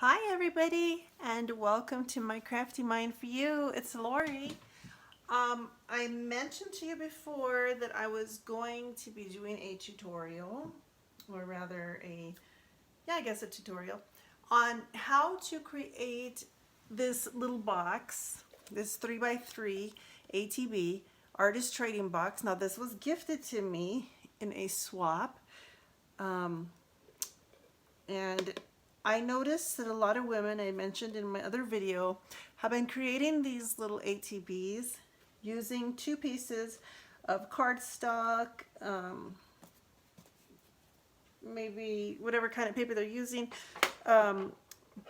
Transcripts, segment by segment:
Hi everybody, and welcome to my Crafty Mind for You. It's Lori. I mentioned to you before that I was going to be doing a tutorial, or rather a tutorial, on how to create this little box, this 3x3 ATB artist trading box. Now this was gifted to me in a swap, and I noticed that a lot of women, I mentioned in my other video, have been creating these little ATBs using two pieces of cardstock, maybe whatever kind of paper they're using,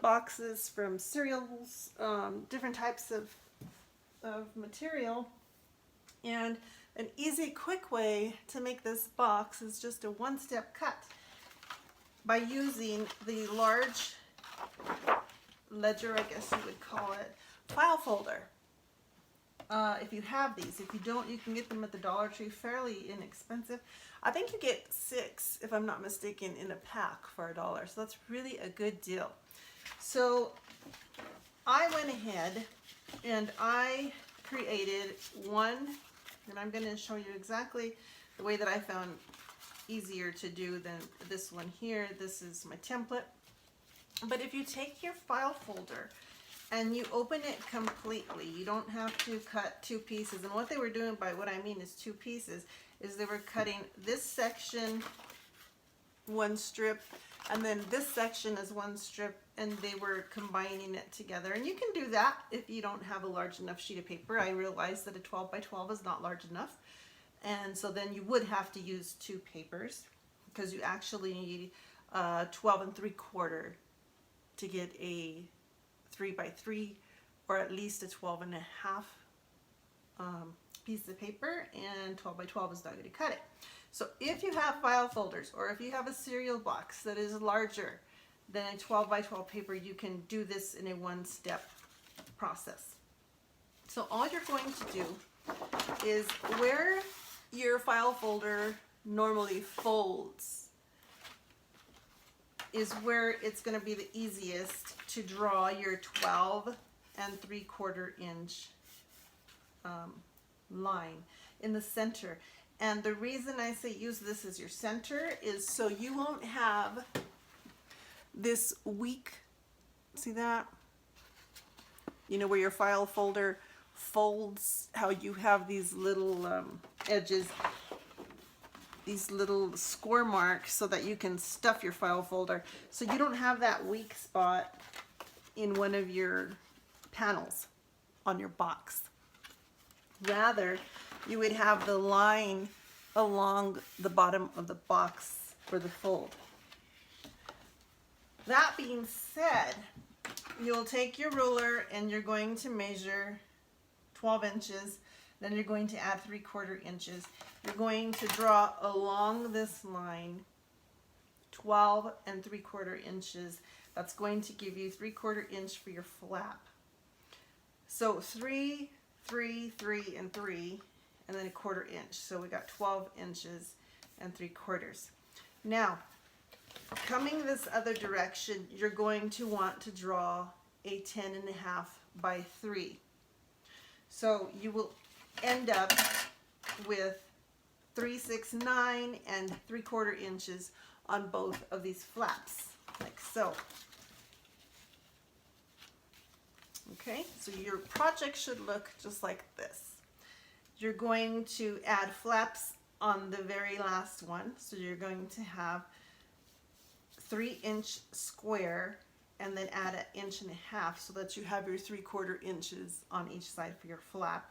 boxes from cereals, different types of material. And an easy, quick way to make this box is just a one-step cut by using the large ledger, I guess you would call it, file folder. If you have these. If you don't, you can get them at the Dollar Tree, fairly inexpensive. I think you get 6, if I'm not mistaken, in a pack for $1, so that's really a good deal. So I went ahead and I created one, and I'm going to show you exactly the way that I found easier to do than this one here. This is my template. But if you take your file folder and you open it completely, you don't have to cut two pieces. And what they were doing by what I mean is two pieces is they were cutting this section one strip and then this section is one strip, and they were combining it together. And you can do that if you don't have a large enough sheet of paper. I realize that a 12 by 12 is not large enough. And so then you would have to use two papers, because you actually need 12 3/4 to get a 3x3, or at least a 12 1/2 piece of paper, and 12 by 12 is not going to cut it. So if you have file folders, or if you have a cereal box that is larger than a 12 by 12 paper, you can do this in a one-step process. So all you're going to do is where your file folder normally folds is where it's going to be the easiest to draw your 12 3/4 inch line in the center. And the reason I say use this as your center is so you won't have this weak, see that? You know, where your file folder folds, how you have these little edges, these little score marks, so that you can stuff your file folder. So you don't have that weak spot in one of your panels on your box. Rather, you would have the line along the bottom of the box for the fold. That being said, you'll take your ruler and you're going to measure 12 inches, then you're going to add 3/4 inches. You're going to draw along this line 12 3/4 inches. That's going to give you 3/4 inch for your flap. So 3, 3, 3, and 3, and then 1/4 inch. So we got 12 inches and 3/4. Now, coming this other direction, you're going to want to draw a 10 1/2 by 3. So you will end up with 3, 6, 9 and 3/4 inches on both of these flaps, like so. Okay, so your project should look just like this. You're going to add flaps on the very last one, so you're going to have 3-inch square and then add 1 1/2 so that you have your 3/4 inches on each side for your flap.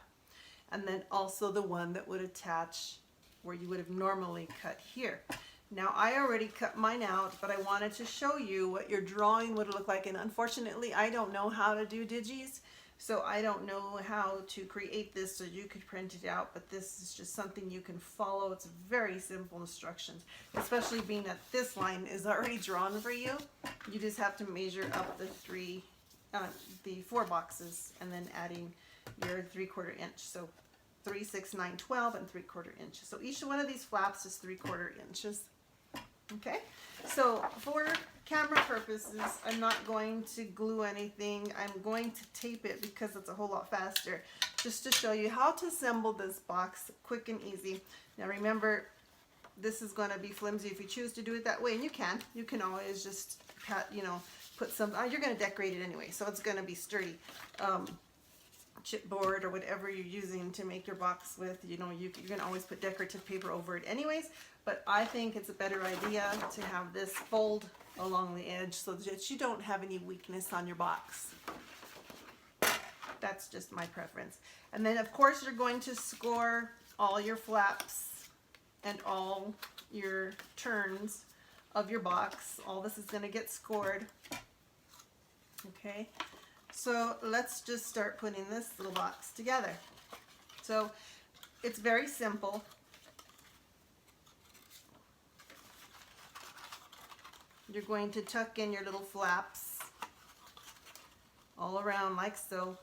And then also the one that would attach where you would have normally cut here. Now I already cut mine out, but I wanted to show you what your drawing would look like. And unfortunately, I don't know how to do digis, so I don't know how to create this so you could print it out, but this is just something you can follow. It's very simple instructions, especially being that this line is already drawn for you. You just have to measure up the 4 boxes and then adding your 3/4 inch. So 3, 6, 9, 12 and 3/4 inches. So each one of these flaps is 3/4 inches. Okay, so for camera purposes, I'm not going to glue anything. I'm going to tape it because it's a whole lot faster, just to show you how to assemble this box quick and easy. Now remember, this is going to be flimsy if you choose to do it that way, and you can always just put some, you're going to decorate it anyway, so it's going to be sturdy. Chipboard or whatever you're using to make your box with, you can always put decorative paper over it anyways, but I think it's a better idea to have this fold along the edge so that you don't have any weakness on your box. That's just my preference. And then of course you're going to score all your flaps and all your turns of your box. All this is going to get scored. Okay, so let's just start putting this little box together. So it's very simple. You're going to tuck in your little flaps all around like so,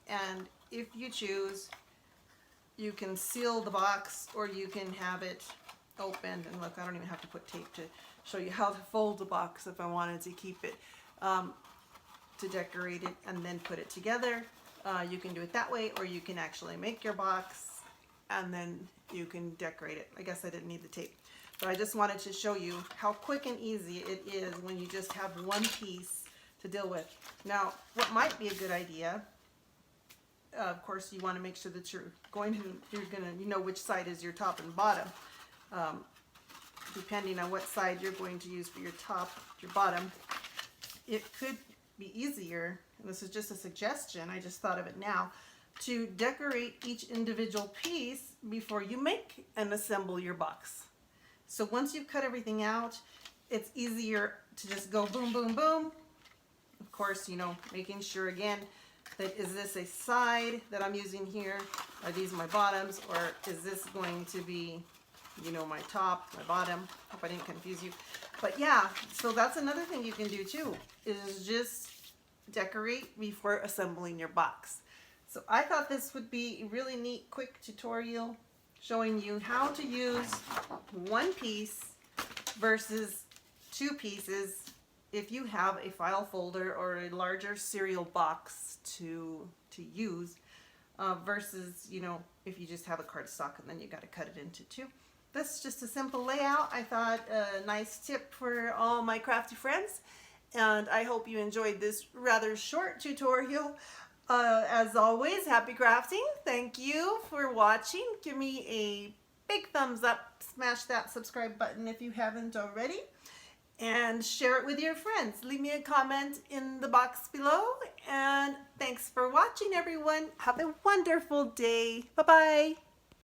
and if you choose, you can seal the box or you can have it opened. And look, I don't even have to put tape to show you how to fold the box if I wanted to keep it, to decorate it and then put it together. You can do it that way, or you can actually make your box and then you can decorate it. I guess I didn't need the tape, but I just wanted to show you how quick and easy it is when you just have one piece to deal with. Now, what might be a good idea, of course, you want to make sure that you're going to know which side is your top and bottom. Depending on what side you're going to use for your top, your bottom, it could be easier, and this is just a suggestion, I just thought of it now, to decorate each individual piece before you make and assemble your box. So once you've cut everything out, it's easier to just go boom, boom, boom. Of course, making sure again that is this a side that I'm using here? Are these my bottoms, or is this going to be, my top, my bottom? Hope I didn't confuse you. But yeah, so that's another thing you can do too, is just decorate before assembling your box. So I thought this would be a really neat, quick tutorial showing you how to use one piece versus two pieces if you have a file folder or a larger cereal box to use, versus, if you just have a cardstock and then you got to cut it into two. That's just a simple layout. I thought a nice tip for all my crafty friends, and I hope you enjoyed this rather short tutorial. As always, happy crafting. Thank you for watching. Give me a big thumbs up. Smash that subscribe button if you haven't already, and share it with your friends. Leave me a comment in the box below, and thanks for watching, everyone. Have a wonderful day. Bye-bye.